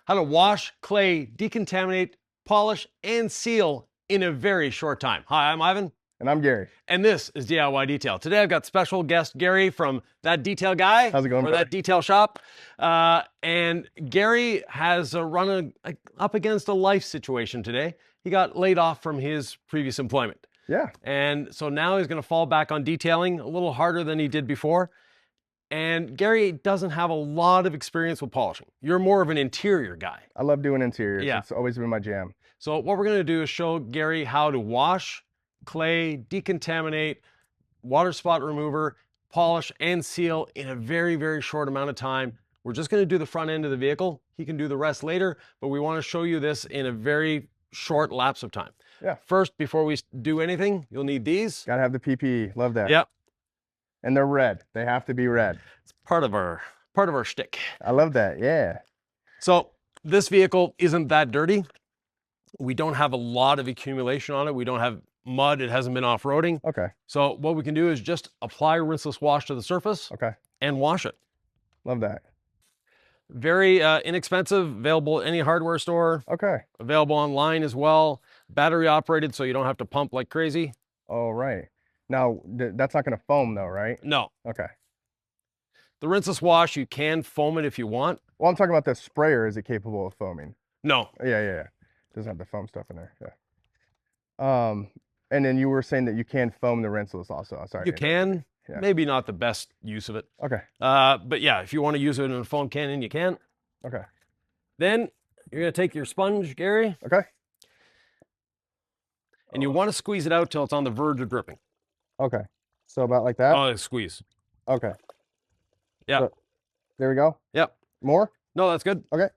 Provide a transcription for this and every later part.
how to wash, clay, decontaminate, polish, and seal in a very short time. Hi, I'm Ivan. And I'm Gary. And this is DIY Detail. Today I've got special guest Gary from That Detail Guy. How's it going, or brother? That Detail Shop. And Gary has run up against a life situation today. He got laid off from his previous employment. Yeah. And so now he's going to fall back on detailing a little harder than he did before. And Gary doesn't have a lot of experience with polishing. You're more of an interior guy. I love doing interiors. Yeah. It's always been my jam. So what we're going to do is show Gary how to wash, clay, decontaminate, water spot remover, polish, and seal in a very, very short amount of time. We're just going to do the front end of the vehicle. He can do the rest later, but we want to show you this in a very short lapse of time. Yeah. First, before we do anything, you'll need these. Gotta have the PPE. Love that. Yep. And they're red. They have to be red. It's part of our shtick. I love that. Yeah. So this vehicle isn't that dirty. We don't have a lot of accumulation on it. We don't have mud. It hasn't been off-roading. Okay. So what we can do is just apply rinseless wash to the surface. Okay. And wash it. Love that. Very inexpensive, available at any hardware store. Okay. Available online as well. Battery operated, so you don't have to pump like crazy. Oh, right. Now, that's not going to foam though, right? No. Okay. The rinseless wash, you can foam it if you want. Well, I'm talking about the sprayer. Is it capable of foaming? No. Yeah. Doesn't have the foam stuff in there. Yeah. And then you were saying that you can foam the rinseless also. Sorry. You can. Yeah. Maybe not the best use of it. Okay. But yeah, if you want to use it in a foam cannon, you can. Okay. Then you're going to take your sponge, Gary. Okay. And you want to squeeze it out till it's on the verge of dripping. Okay. So about like that? Oh, squeeze. Okay. Yeah. So, there we go. Yep. More? No, that's good. Okay.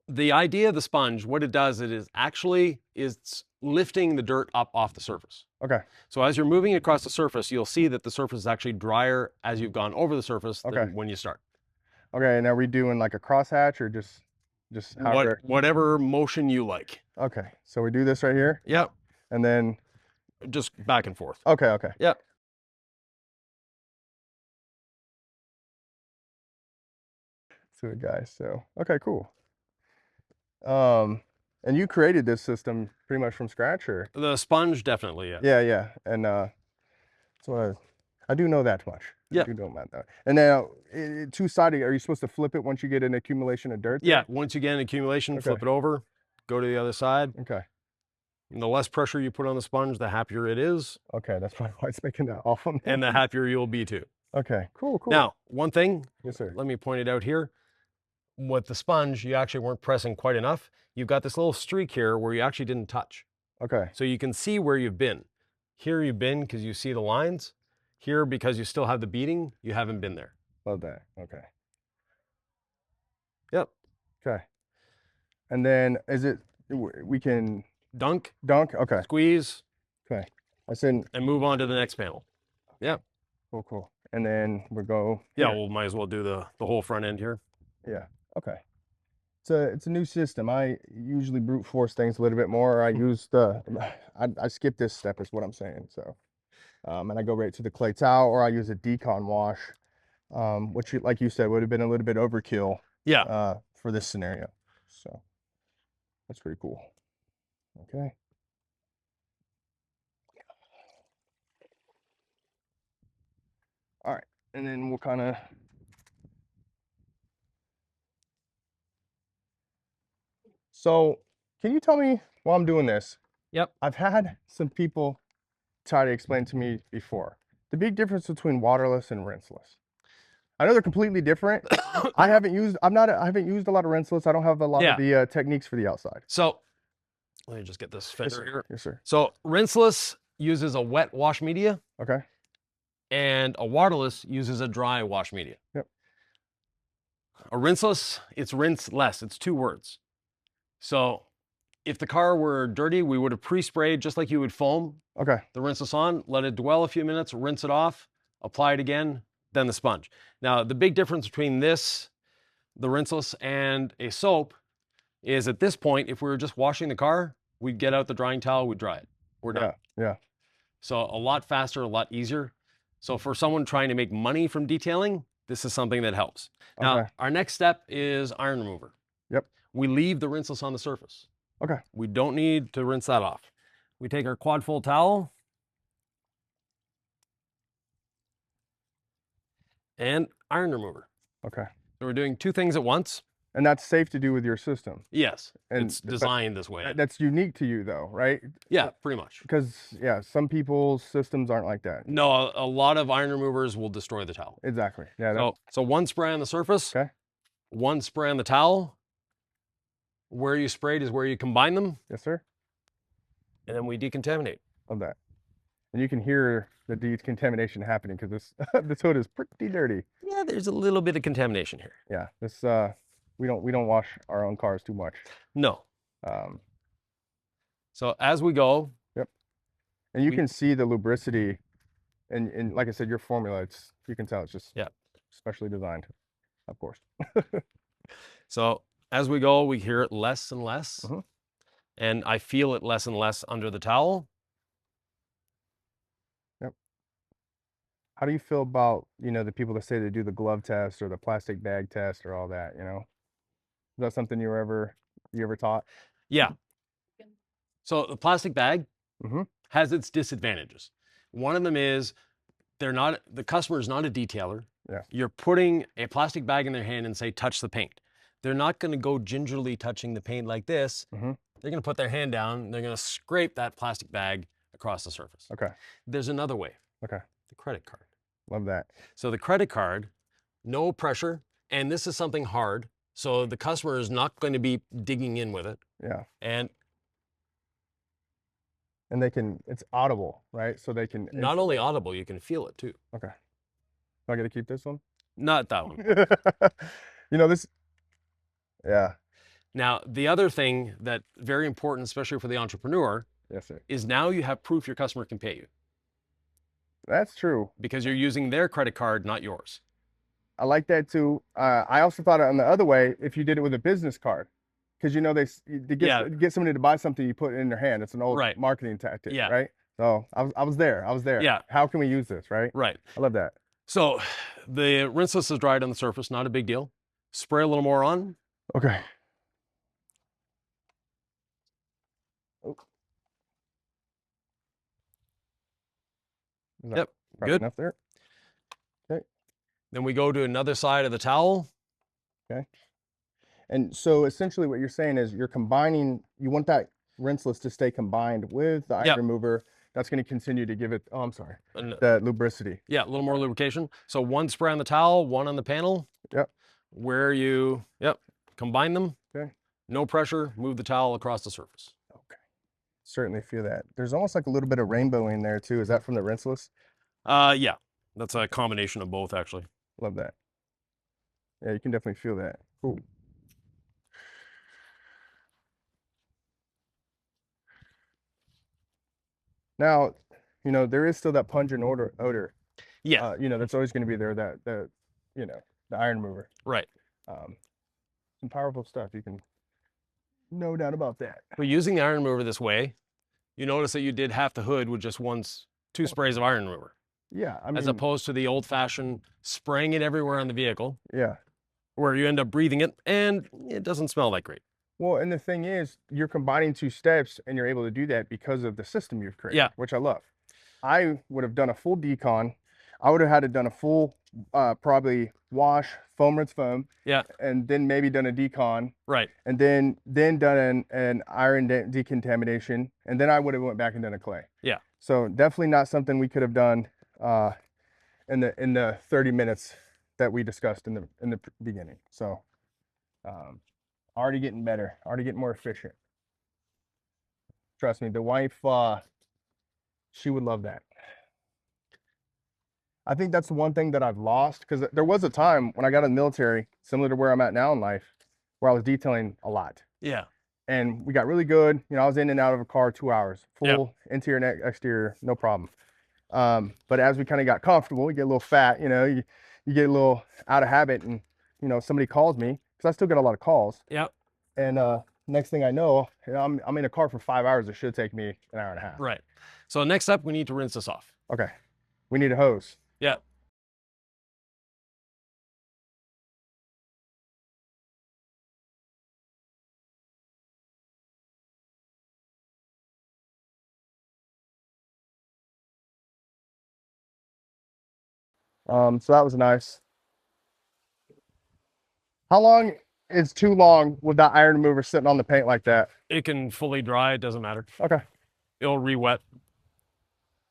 The idea of the sponge, what it does, it's lifting the dirt up off the surface. Okay. So as you're moving across the surface, you'll see that the surface is actually drier as you've gone over the surface than when you start. Okay, and are we doing like a crosshatch or just however? Whatever motion you like. Okay, so we do this right here? Yep. And then? Just back and forth. Okay. Yep. So guys, so, okay, cool. And you created this system pretty much from scratch, or? The sponge, definitely, yeah. Yeah. And so I do know that much. Yeah. I do know that. And now, two-sided, are you supposed to flip it once you get an accumulation of dirt? Yeah, once you get an accumulation, flip it over, go to the other side. Okay. And the less pressure you put on the sponge, the happier it is. Okay, that's probably why it's making that awful. And the happier you'll be too. Okay, cool. Now, one thing, yes, sir. Let me point it out here. With the sponge, you actually weren't pressing quite enough. You've got this little streak here where you actually didn't touch. Okay. So you can see where you've been. Here you've been because you see the lines. Here, because you still have the beading, you haven't been there. Love that. Okay. Yep. Okay. And then we can dunk. Okay. Squeeze. Okay. And move on to the next panel. Yep. Cool. And then we'll go. Yeah, we'll might as well do the whole front end here. Yeah. Okay. It's a new system. I usually brute force things a little bit more. I skip this step is what I'm saying. So, and I go right to the clay towel, or I use a decon wash, which, like you said, would have been a little bit overkill. Yeah. For this scenario. So that's pretty cool. Okay. All right, and then we'll kind of. So, can you tell me while I'm doing this? Yep. I've had some people try to explain to me before the big difference between waterless and rinseless. I know they're completely different. I haven't used a lot of rinseless. I don't have a lot of the techniques for the outside. So, let me just get this fender here. Yes, sir. So, rinseless uses a wet wash media. Okay. And a waterless uses a dry wash media. Yep. A rinseless, it's rinseless. It's two words. So if the car were dirty, we would have pre-sprayed just like you would foam. Okay. The rinseless on, let it dwell a few minutes, rinse it off, apply it again, then the sponge. Now, the big difference between this, the rinseless, and a soap is at this point, if we were just washing the car, we'd get out the drying towel, we'd dry it. We're done. Yeah. So a lot faster, a lot easier. So for someone trying to make money from detailing, this is something that helps. Now, our next step is iron remover. Yep. We leave the rinseless on the surface. Okay. We don't need to rinse that off. We take our quad fold towel and iron remover. Okay. So we're doing two things at once. And that's safe to do with your system. Yes, And it's designed this way. that's unique to you though, right? Yeah, pretty much. Because yeah, some people's systems aren't like that. No, a lot of iron removers will destroy the towel. Exactly. Yeah. So one spray on the surface, Okay. one spray on the towel. Where you sprayed is where you combine them, Yes, sir. and then we decontaminate. Love that. And you can hear the decontamination happening because this this hood is pretty dirty. Yeah, there's a little bit of contamination here. Yeah. This we don't wash our own cars too much. No. Um, So as we go, and you can see the lubricity, and like I said, your formula, you can tell it's just specially designed, of course. so as we go, we hear it less and less, Mhm. and I feel it less and less under the towel. Yep. How do you feel about, the people that say they do the glove test or the plastic bag test or all that, Is that something you ever taught? Yeah. So the plastic bag Mhm. has its disadvantages. One of them is the customer is not a detailer. Yeah. You're putting a plastic bag in their hand and say, touch the paint. They're not going to go gingerly touching the paint like this. Mhm. They're going to put their hand down. They're going to scrape that plastic bag across the surface. Okay. There's another way. Okay. The credit card. Love that. So the credit card, no pressure, and this is something hard. So the customer is not going to be digging in with it. Yeah. And it's audible, right? So they can not only audible, you can feel it too. Okay. Do I get to keep this one? Not that one. This. Yeah. Now, the other thing that very important, especially for the entrepreneur, Yes, sir. is now you have proof your customer can pay you That's true. because you're using their credit card, not yours. I like that too. I also thought on the other way, if you did it with a business card, because to get somebody to buy something, you put it in their hand. It's an old marketing tactic, right? So I was there. Yeah. How can we use this, right? Right. I love that. So the rinseless is dried on the surface, not a big deal. Spray a little more on. Okay. Oh. Yep. Good. Enough there. Okay. Then we go to another side of the towel. Okay. And so essentially what you're saying is you want that rinseless to stay combined with the iron remover. That's going to continue to give it, that lubricity. Yeah, a little more lubrication. So one spray on the towel, one on the panel. Yep. Where you, combine them. Okay. No pressure, move the towel across the surface. Okay. Certainly feel that. There's almost like a little bit of rainbow in there too. Is that from the rinseless? Yeah. That's a combination of both, actually. Love that. Yeah, you can definitely feel that. Cool. Now, there is still that pungent odor. Yeah. That's always going to be there, the iron remover. Right. Some powerful stuff. You can, no doubt about that. But using the iron remover this way, you notice that you did half the hood with just two sprays of iron remover. Yeah. As opposed to the old fashioned spraying it everywhere on the vehicle. Yeah. Where you end up breathing it and it doesn't smell that great. Well, and the thing is, you're combining two steps and you're able to do that because of the system you've created, which I love. I would have done a full decon. I would have had to done a full, probably wash, foam rinse foam. Yeah. And then maybe done a decon. Right. And then done an iron decontamination. And then I would have went back and done a clay. Yeah. So definitely not something we could have done in the 30 minutes that we discussed in the beginning. So already getting better, already getting more efficient. Trust me, the wife, she would love that. I think that's the one thing that I've lost, because there was a time when I got in the military, similar to where I'm at now in life, where I was detailing a lot. Yeah. And we got really good. I was in and out of a car 2 hours, full interior and exterior, no problem. But as we kind of got comfortable, you get a little fat, you get a little out of habit, and somebody calls me, because I still get a lot of calls. Yep. And next thing I know, I'm in a car for 5 hours. It should take me an hour and a half. Right. So next up, we need to rinse this off. Okay. We need a hose. Yeah. So that was nice. How long is too long with that iron remover sitting on the paint like that? It can fully dry, it doesn't matter. Okay, It'll re-wet.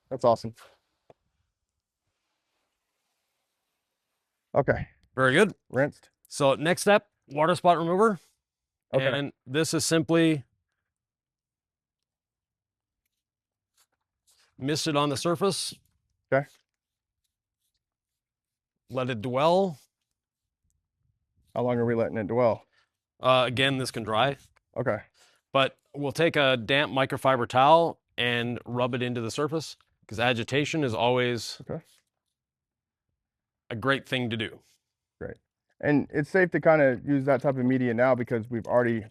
that's awesome. Okay, Very good. rinsed. So next step, water spot remover. Okay. And this is simply mist it on the surface. Okay. Let it dwell. How long are we letting it dwell? Again, this can dry, Okay. but we'll take a damp microfiber towel and rub it into the surface because agitation is always Okay. a great thing to do. Great. And it's safe to kind of use that type of media now because we've already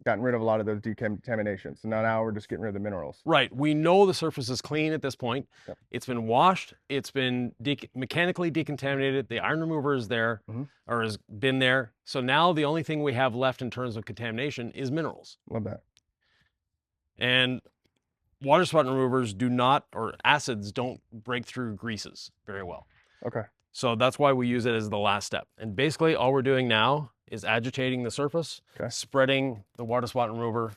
gotten rid of a lot of those decontaminations. So now we're just getting rid of the minerals. Right. We know the surface is clean at this point. Yep. It's been washed. It's been mechanically decontaminated. The iron remover is there or has been there. So now the only thing we have left in terms of contamination is minerals. Love that. And water spot removers do not, or acids don't break through greases very well. Okay. So that's why we use it as the last step. And basically all we're doing now is agitating the surface, spreading the water spot remover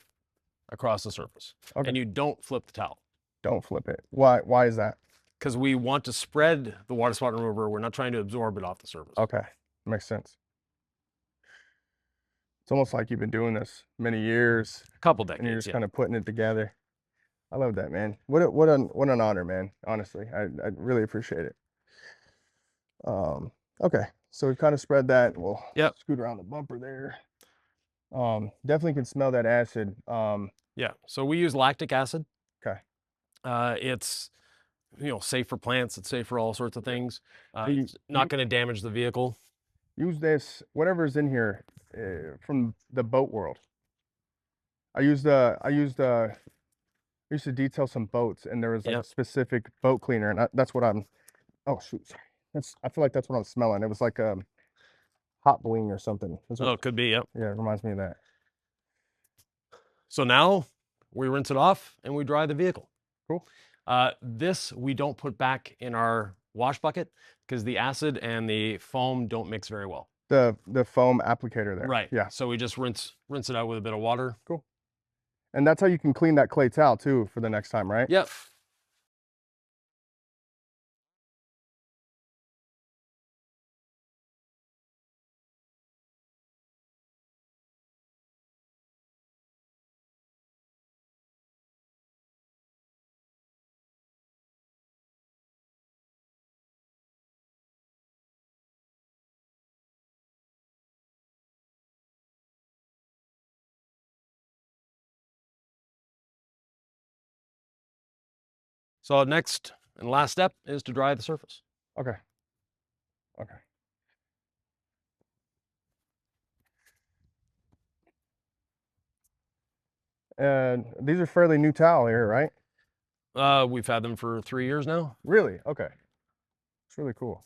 across the surface. Okay. And you don't flip the towel. Don't flip it. Why is that? Because we want to spread the water spot remover. We're not trying to absorb it off the surface. Okay. Makes sense. It's almost like you've been doing this many years. A couple decades. And you're just kind of putting it together. I love that, man. What an honor, man. Honestly, I really appreciate it. Okay, so we've kind of spread that. We'll scoot around the bumper there. Definitely can smell that acid. Yeah, so we use lactic acid. Okay. It's safe for plants. It's safe for all sorts of things. It's not going to damage the vehicle. Use this, whatever's in here, from the boat world. I used to detail some boats, and there was like a specific boat cleaner, and that's what I'm. Oh shoot, sorry. I feel like that's what I'm smelling. It was like hot bling or something. Oh, it could be. Yep. Yeah, it reminds me of that. So now we rinse it off and we dry the vehicle. Cool. This we don't put back in our wash bucket because the acid and the foam don't mix very well. The foam applicator there. Right. Yeah. So we just rinse it out with a bit of water. Cool. And that's how you can clean that clay towel too for the next time, right? Yep. So next and last step is to dry the surface. Okay. Okay. And these are fairly new towel here, right? We've had them for 3 years now. Really? Okay. It's really cool.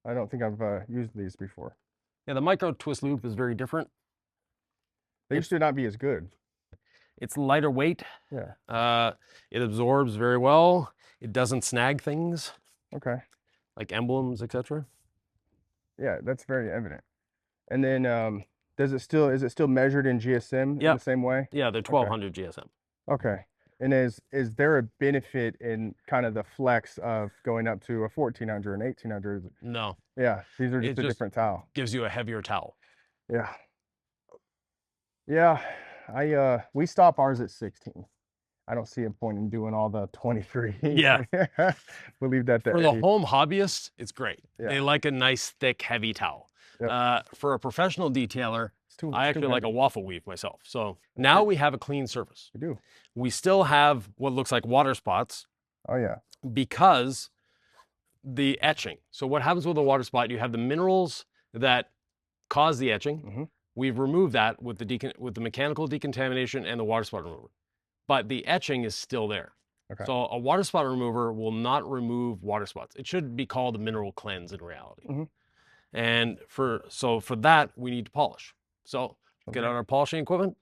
I don't think I've used these before. Yeah, the micro twist loop is very different. They used to not be as good. It's lighter weight. Yeah. It absorbs very well. It doesn't snag things. Okay. Like emblems, etc. Yeah, that's very evident. And then is it still measured in GSM in the same way? Yeah, they're 1200 GSM. Okay. And is there a benefit in kind of the flex of going up to a 1400 and 1800? No. Yeah, these are just a different towel. Gives you a heavier towel. Yeah. Yeah, we stop ours at 16. I don't see a point in doing all the 23. Yeah. We'll leave that there. For the home hobbyist, it's great. Yeah. They like a nice, thick, heavy towel. Yep. For a professional detailer, I actually like a waffle weave myself. So now we have a clean surface. We do. We still have what looks like water spots. Oh, yeah. Because the etching. So what happens with a water spot, you have the minerals that cause the etching. We've removed that with the mechanical decontamination and the water spot remover. But the etching is still there. Okay. So a water spot remover will not remove water spots. It should be called a mineral cleanse in reality. And for that, we need to polish. So get out our polishing equipment.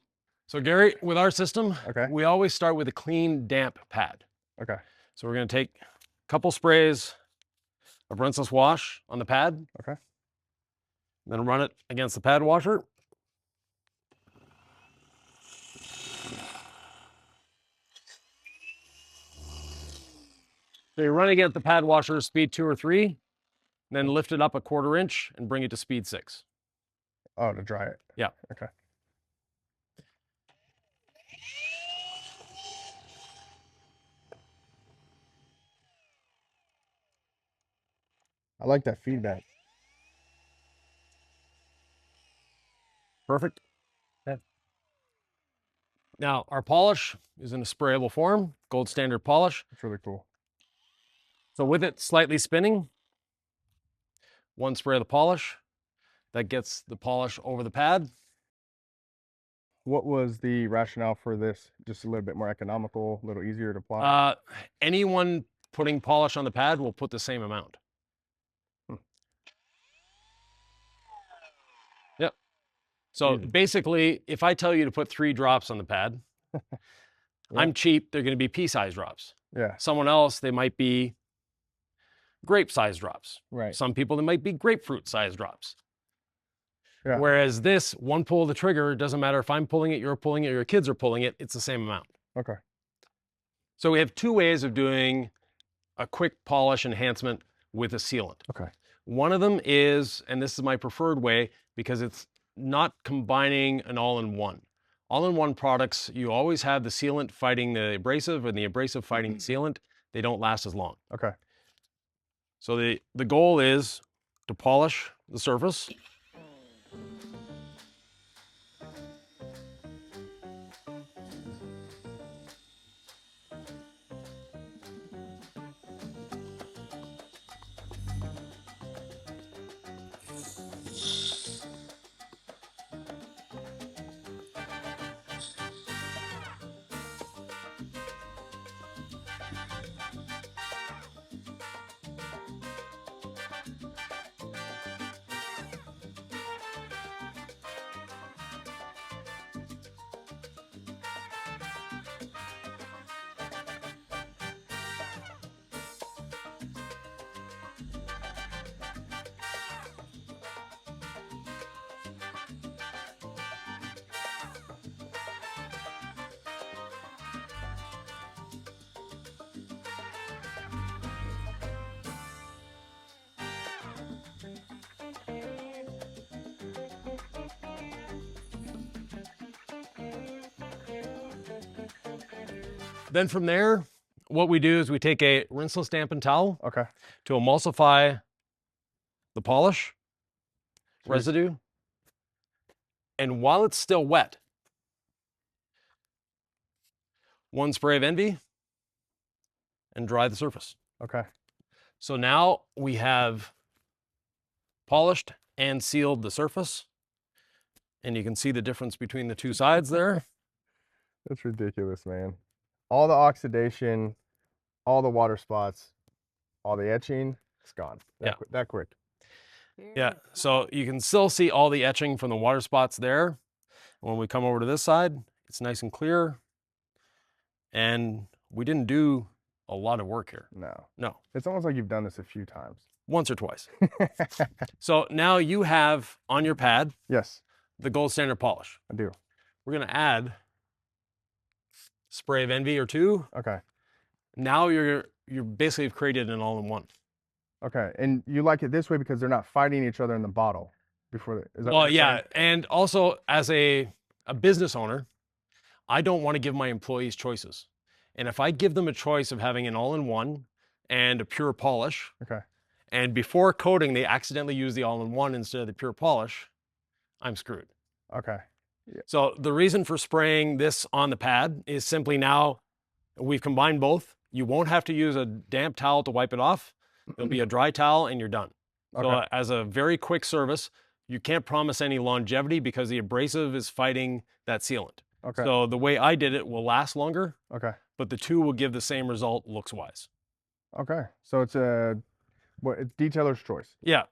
So Gary, with our system, we always start with a clean, damp pad. Okay. So we're going to take a couple sprays of rinseless wash on the pad. Okay. Then run it against the pad washer. So you're running against the pad washer speed 2 or 3, then lift it up a 1/4 inch and bring it to speed 6. Oh, to dry it. Yeah. Okay. I like that feedback. Perfect. Okay. Now, our polish is in a sprayable form, gold standard polish. It's really cool. So with it slightly spinning, 1 spray of the polish, that gets the polish over the pad. What was the rationale for this? Just a little bit more economical, a little easier to apply? Anyone putting polish on the pad will put the same amount. Yep. So Easy. basically, if I tell you to put 3 drops on the pad, I'm cheap, they're going to be pea-sized drops. Yeah. Someone else, they might be grape-sized drops. Right. Some people, they might be grapefruit-sized drops. Yeah. Whereas this, one pull of the trigger, it doesn't matter if I'm pulling it, you're pulling it, or your kids are pulling it, it's the same amount. Okay. So we have 2 ways of doing a quick polish enhancement with a sealant. Okay. One of them is, and this is my preferred way, because it's not combining an all-in-one. All-in-one products, you always have the sealant fighting the abrasive and the abrasive fighting the sealant. They don't last as long. Okay. So the goal is to polish the surface. Then from there, what we do is we take a rinseless dampened towel Okay. to emulsify the polish residue. And while it's still wet, 1 spray of Envy and dry the surface. Okay. So now we have polished and sealed the surface. And you can see the difference between the 2 sides there. That's ridiculous, man. All the oxidation, all the water spots, all the etching, it's gone. That quick. Yeah, so you can still see all the etching from the water spots there. When we come over to this side, it's nice and clear. And we didn't do a lot of work here. No. It's almost like you've done this a few times. Once or twice. So now you have on your pad, yes, the gold standard polish. I do. We're gonna add spray of Envy or 2. Okay. Now you're basically created an all-in-one. Okay. And you like it this way because they're not fighting each other in the bottle before. Is that Well, what you're yeah, saying? and also as a business owner, I don't want to give my employees choices. And if I give them a choice of having an all-in-one and a pure polish, Okay. and before coating they accidentally use the all-in-one instead of the pure polish, I'm screwed. Okay. So the reason for spraying this on the pad is simply now we've combined both. You won't have to use a damp towel to wipe it off. It'll be a dry towel and you're done. So Okay. as a very quick service, you can't promise any longevity because the abrasive is fighting that sealant. Okay. So the way I did it will last longer, Okay. but the 2 will give the same result looks-wise. Okay. So it's it's detailer's choice. Yeah.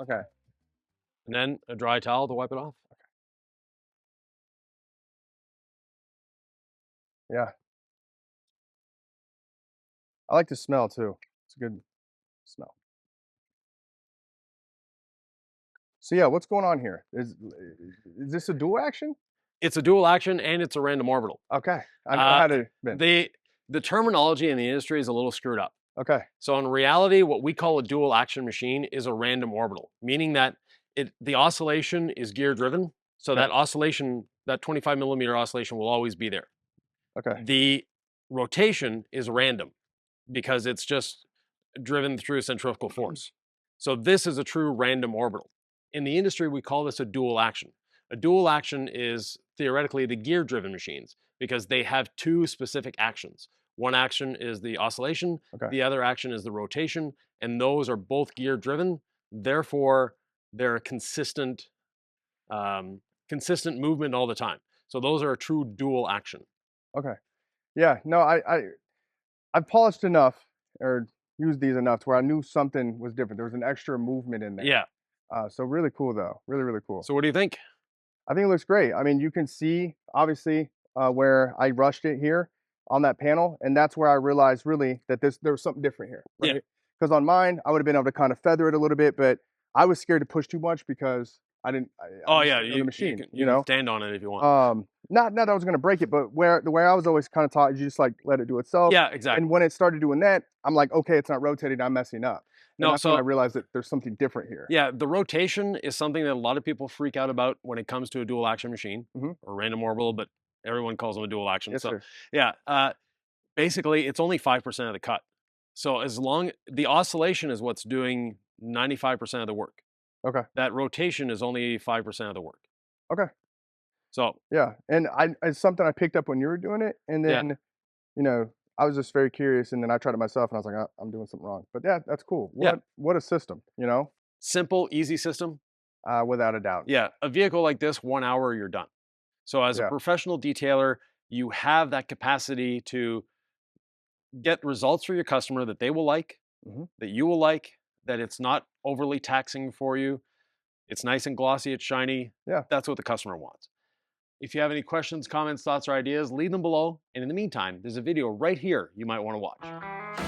Okay. and then a dry towel to wipe it off. Yeah. I like the smell too. It's a good smell. So yeah, what's going on here? Is this a dual action? It's a dual action and it's a random orbital. Okay. I never Uh, had it been. the terminology in the industry is a little screwed up. Okay. So in reality, what we call a dual action machine is a random orbital, meaning that the oscillation is gear driven. So Okay. that oscillation, that 25 millimeter oscillation will always be there. Okay. The rotation is random because it's just driven through centrifugal force. So this is a true random orbital. In the industry, we call this a dual action. A dual action is theoretically the gear driven machines because they have two specific actions. One action is the oscillation, Okay. the other action is the rotation, and those are both gear driven. Therefore, they're a consistent movement all the time. So those are a true dual action. Okay. Yeah. No, I've polished enough or used these enough to where I knew something was different. There was an extra movement in there. Yeah. So really cool though. Really, really cool. So what do you think? I think it looks great. I mean, you can see obviously where I rushed it here on that panel, and that's where I realized really that there was something different here, Yeah. right? Because on mine, I would have been able to kind of feather it a little bit, but I was scared to push too much because I didn't. I Oh just yeah, didn't know the machine, you can stand on it if you want. not that I was going to break it, but the way I was always kind of taught is you just like let it do itself. Yeah, And exactly. when it started doing that, I'm like, okay, it's not rotating. I'm messing up, and No, that's when I so realized that there's something different here. yeah, the rotation is something that a lot of people freak out about when it comes to a dual action machine Hmm. or random orbital, but everyone calls them a dual action. Yes, So sir. yeah, basically it's only 5% of the cut. So as long the oscillation is what's doing 95% of the work. Okay. That rotation is only 5% of the work. Okay. So Yeah, and it's something I picked up when you were doing it, and yeah, then, you know, I was just very curious, and then I tried it myself, and I was like, I'm doing something wrong." But yeah, that's cool. yeah, What a system, simple, easy system. without a doubt. Yeah, a vehicle like this, 1 hour, you're done. So as a Yeah. professional detailer, you have that capacity to get results for your customer that they will like, Hmm. that you will like, that it's not overly taxing for you. It's nice and glossy, it's shiny. Yeah. That's what the customer wants. If you have any questions, comments, thoughts, or ideas, leave them below. And in the meantime, there's a video right here you might want to watch.